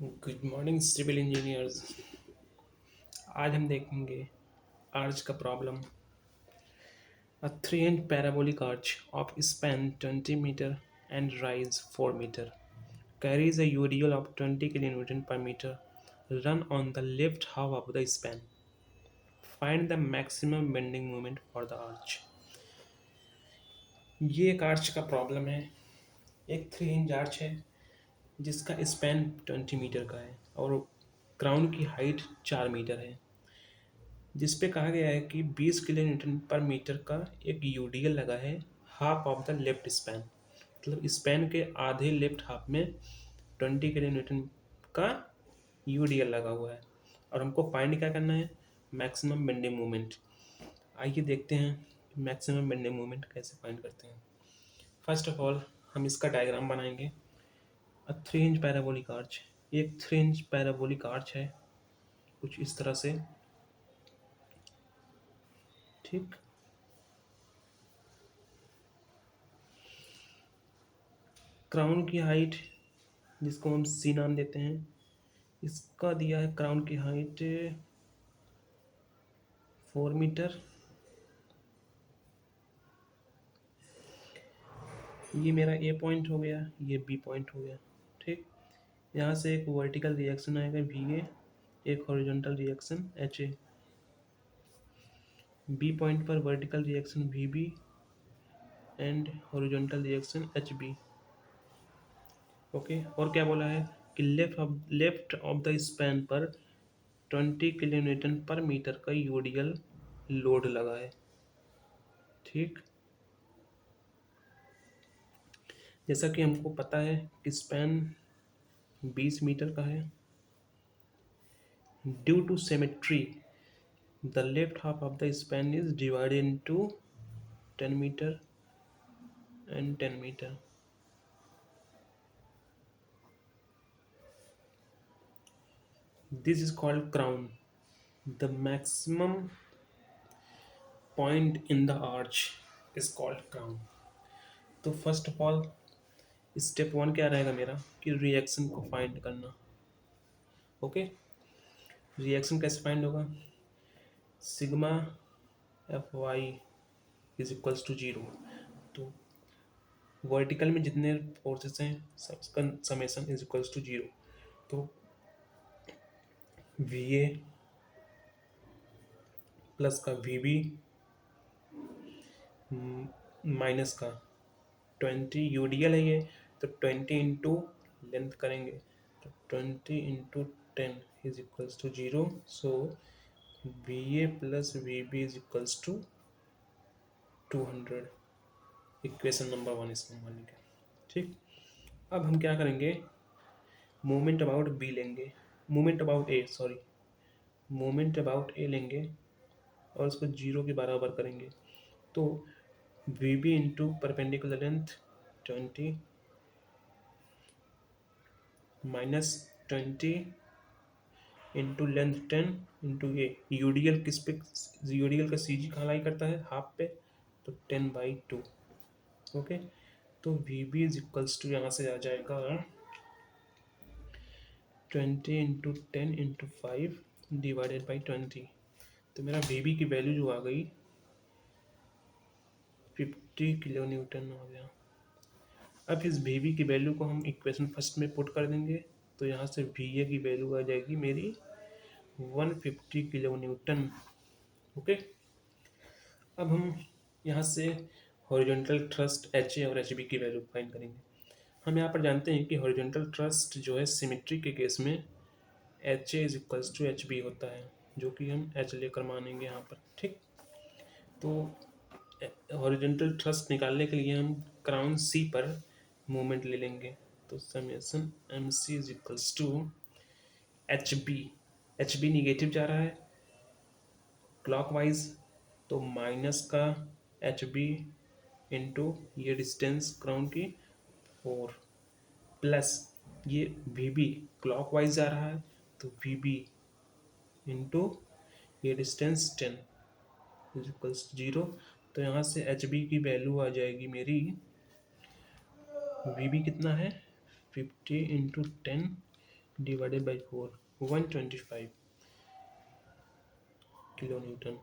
Good morning civil engineers. आज हम देखेंगे आर्च का problem. A 3-inch parabolic arch of span 20 meter and rise 4 meter carries a UDL of 20 kN per meter run on the left half of the span. Find the maximum bending moment for the arch. ये एक arch का problem है। एक 3-inch arch है जिसका span 20 metre का है और क्राउन की हाइट 4 मीटर है, जिस पे कहा गया है कि 20 किलो न्यूटन पर मीटर का एक यूडीएल लगा है half of the left span, मतलब स्पैन के आधे लेफ्ट हाफ में 20 किलो न्यूटन का यूडीएल लगा हुआ है और हमको फाइंड क्या करना है, मैक्सिमम बेंडिंग मोमेंट। आइए देखते हैं मैक्सिमम बेंडिंग मोमेंट कैसे फाइंड करते हैं। फर्स्ट ऑफ ऑल हम इसका डायग्राम बनाएंगे। 3-inch पैराबोलिक आर्च, एक 3-inch पैराबोलिक आर्च है कुछ इस तरह से, ठीक। क्राउन की हाइट जिसको हम सी नाम देते हैं, इसका दिया है क्राउन की हाइट 4 मीटर। ये मेरा ए पॉइंट हो गया, ये बी पॉइंट हो गया, ठीक। यहाँ से एक वर्टिकल रिएक्शन आएगा वी ए, एक horizontal reaction H A. B point पर vertical reaction V B and horizontal reaction H B. Okay, और क्या बोला है कि लेफ्ट ऑफ द स्पैन पर 20 किलो न्यूटन पर मीटर का यूडीएल लोड लगा है, ठीक। जैसा कि हमको पता है कि स्पैन 20 मीटर का है। Due to symmetry the left half of the span is divided into 10 metre and 10 metre. This is called crown. The maximum point in the arch is called crown. तो फर्स्ट ऑफ ऑल स्टेप 1 क्या रहेगा मेरा कि reaction को find करना। Okay, reaction कैसे find होगा, sigma F Y is equals to 0। तो वर्टिकल में जितने फोर्सेस हैं सबका समेशन इज इक्वल्स टू 0। तो वी ए प्लस का वी बी माइनस का 20 यूडीएल है ये, तो 20 इंटू लेंथ करेंगे तो 20 into 10 is equals to 0। So V A plus V B is equals to 200। Equation number 1 इसको मान लेंगे, ठीक। अब हम क्या करेंगे, मोमेंट अबाउट बी लेंगे, moment about A sorry moment about A लेंगे और उसको 0 के बराबर करेंगे। तो V B into perpendicular length 20 minus 20 into length 10 into A. UDL किस पे, यूडीएल का सी जी कहाँ लाई करता है, हाफ पे, तो 10/2। ओके, तो V B is equals to यहाँ से आ जाएगा 20 इंटू 10 इंटू 5 डिवाइडेड बाई 20। तो मेरा वी बी की वैल्यू जो आ गई 50 किलो न्यूटन हो गया। अब इस वी बी की वैल्यू को हम इक्वेशन फर्स्ट में पुट कर देंगे, तो यहाँ से वी ए की वैल्यू आ जाएगी मेरी 150 किलो न्यूटन। ओके, अब हम यहाँ से हॉरिजॉन्टल थ्रस्ट एच ए और एच बी की वैल्यू फाइंड करेंगे। हम यहाँ पर जानते हैं कि हॉरिजॉन्टल थ्रस्ट जो है सिमेट्री के केस में H A is equals to H B होता है, जो कि हम एच लेकर मानेंगे यहाँ पर, ठीक। तो हॉरिजॉन्टल थ्रस्ट निकालने के लिए हम क्राउन सी पर मोमेंट ले लेंगे, तो summation M C is equals to H B. H B negative जा रहा है क्लॉकवाइज, तो माइनस का एच बी इंटू ये डिस्टेंस क्राउन की 4 प्लस ये वी बी क्लॉकवाइज जा रहा है, तो वी बी इंटू ये डिस्टेंस 10 इज इक्वल्स 0। तो यहाँ से एच बी की वैल्यू आ जाएगी मेरी, वी बी कितना है 50 into 10 divided by 4, 125 kilo Newton.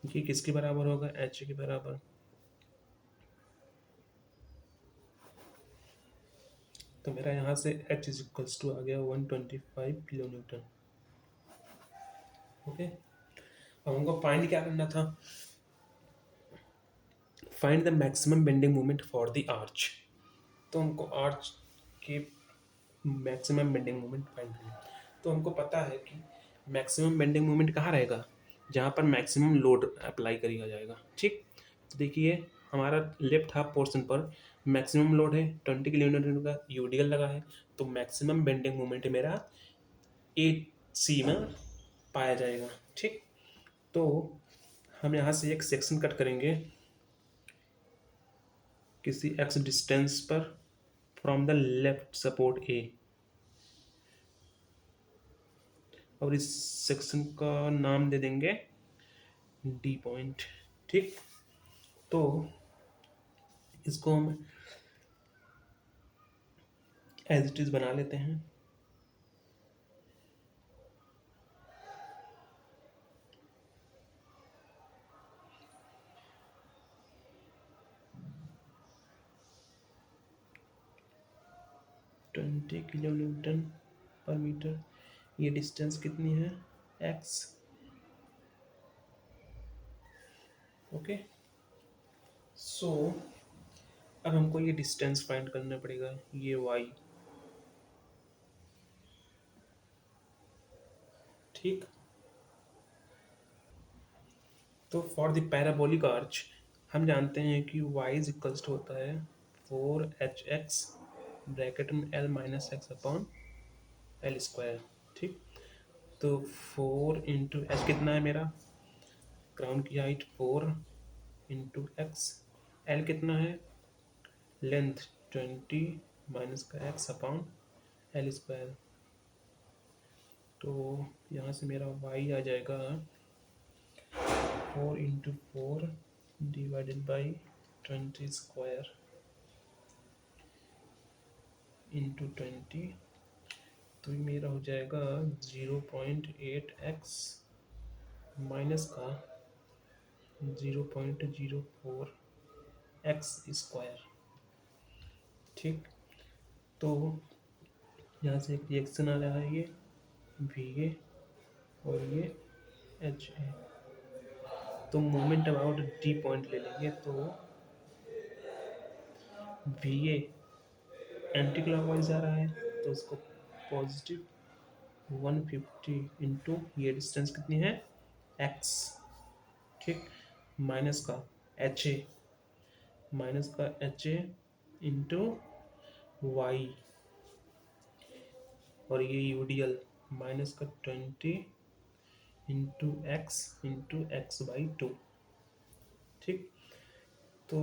ये किसके बराबर होगा? एच के बराबर। तो मेरा यहाँ से एच इज इक्वल्स टू आ गया 125 किलो न्यूटन। ओके, अब हमको फाइंड क्या करना था? Find the maximum bending moment for the arch. तो हमको आर्च के मैक्सिमम बेंडिंग मोमेंट फाइंड करना। तो हमको पता है कि मैक्सिमम बेंडिंग मोमेंट कहाँ रहेगा? जहाँ पर मैक्सिमम लोड अप्लाई करिया जाएगा। ठीक, तो देखिए हमारा लेफ्ट हाफ पोर्शन पर मैक्सिमम लोड है 20 किलो न्यूटन का, यूडीएल लगा है, तो मैक्सिमम बेंडिंग मोमेंट मेरा ए सी में पाया जाएगा। ठीक, तो हम यहाँ से एक सेक्शन कट करेंगे किसी एक्स डिस्टेंस पर फ्रॉम द लेफ्ट सपोर्ट ए, और इस सेक्शन का नाम दे देंगे डी पॉइंट। ठीक, तो इसको हम एज इट इज बना लेते हैं। ट्वेंटी किलो न्यूटन पर मीटर, ये डिस्टेंस कितनी है? एक्स। ओके, सो अब हमको ये डिस्टेंस फाइंड करना पड़ेगा, ये वाई। ठीक, तो फॉर द पैराबोलिक आर्च हम जानते हैं कि y इज इक्वल्स टू होता है 4hx ब्रैकेट में l minus x upon L square. ठीक, तो 4 इंटू एच कितना है मेरा? ग्राउंड की हाइट 4 इंटू एक्स, एल कितना है? लेंथ 20 माइनस का एक्स अपॉन एल स्क्वायर। तो यहाँ से मेरा y आ जाएगा 4 into 4 divided by 20 square into 20, तो ये मेरा हो जाएगा 0.8x माइनस का 0.04 एक्स स्क्वायर। ठीक, तो यहाँ से एक रिएक्शन आ रहा है, ये वी ए और ये एच ए। तो मोमेंट अबाउट डी पॉइंट ले लेंगे, तो वी ए एंटी क्लॉकवाइज आ रहा है, तो उसको पॉजिटिव 150 इंटू ये डिस्टेंस कितनी है? एक्स। ठीक, माइनस का एच ए, माइनस का एच ए इंटू वाई, और ये यूडीएल माइनस का 20 इंटू एक्स बाई 2। ठीक, तो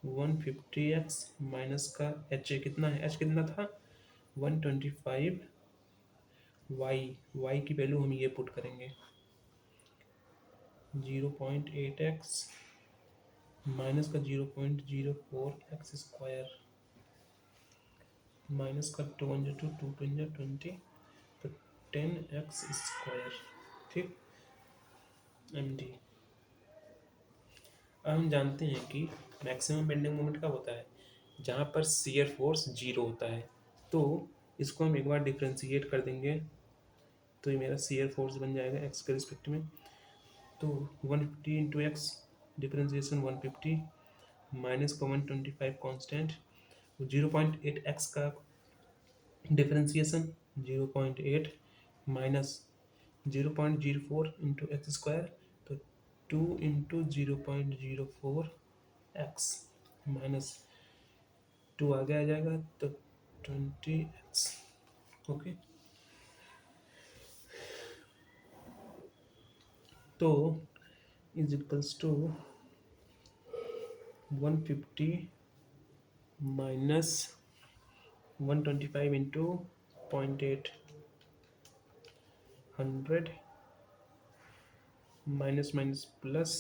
150x माइनस का एच ए कितना है? एच कितना था? 125 वाई की वैल्यू हम ये पुट करेंगे 0.8x माइनस का 0.04 एक्स स्क्वायर माइनस का 2 इंटू 2 20, तो 10x स्क्वायर। ठीक, एम डी। अब हम जानते हैं कि मैक्सिमम बेंडिंग मोमेंट कब होता है? जहाँ पर शियर फोर्स जीरो होता है। तो इसको हम एक बार डिफ्रेंशिएट कर देंगे, तो ये मेरा शियर फोर्स बन जाएगा एक्स के रिस्पेक्ट में। तो 150 इंटू एक्स डिफ्रेंशिएशन 150 माइनस का 125 कॉन्स्टेंट, 0.8 एक्स का differentiation 0.8 minus 0.04 into x square, तो 2 इंटू 0.04 एक्स माइनस 2 आगे आ जाएगा, तो 20x। ओके, तो is equals to 150 minus 125 into 0.8 100 minus minus plus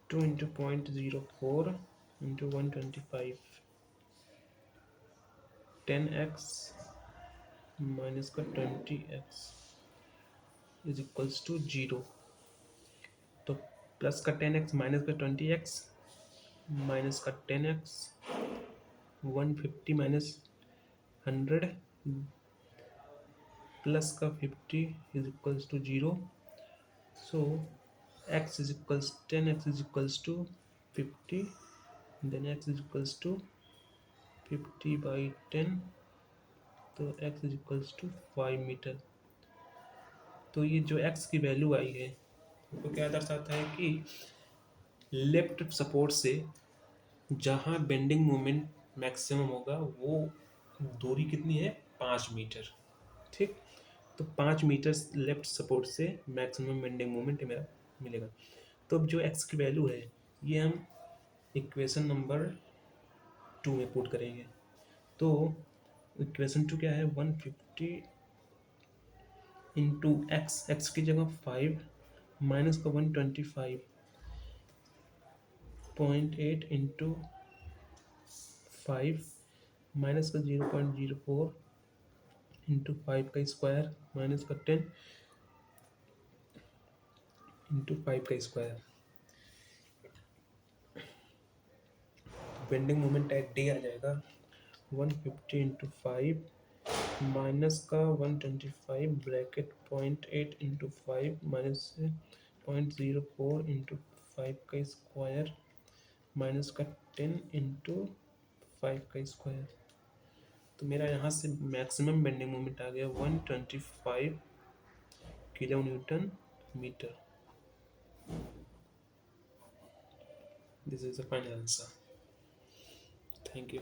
2 into 0.04 into 125 10x minus का 20x इज इक्वल्स टू 0। तो plus का 10x माइनस का 20x माइनस का 10x 150 माइनस 100 प्लस का 50 is equals to 0। So x is equals 10x is equals to 50, then x is equals to 50 by 10, तो x is equals to 5 metre. तो ये जो x की value आई है वो क्या दर्शाता है कि लेफ्ट सपोर्ट से जहाँ बेंडिंग मोमेंट मैक्सिमम होगा वो दूरी कितनी है, 5 मीटर। ठीक, तो 5 मीटर लेफ्ट सपोर्ट से मैक्सिमम बेंडिंग मोमेंट मेरा मिलेगा। तो अब जो x की वैल्यू है ये हम इक्वेशन नंबर 2 में पुट करेंगे। तो इक्वेशन 2 क्या है, 150 इंटू एक्स, एक्स की जगह 5 माइनस का 125.8 इंटू 5 माइनस का 0.04 इंटू 5 का स्क्वायर माइनस का 10 इंटू 5 का square. Bending moment at D आ जाएगा 150 इंटू 5 माइनस का 125 ब्रैकेट 0.8 इंटू 5 माइनस से 0.04 इंटू 5 का स्क्वायर माइनस का 10 इंटू 5 का स्क्वायर। तो मेरा यहाँ से मैक्सिमम बेंडिंग मोमेंट आ गया 125 kilo newton metre. This is the final answer. Thank you.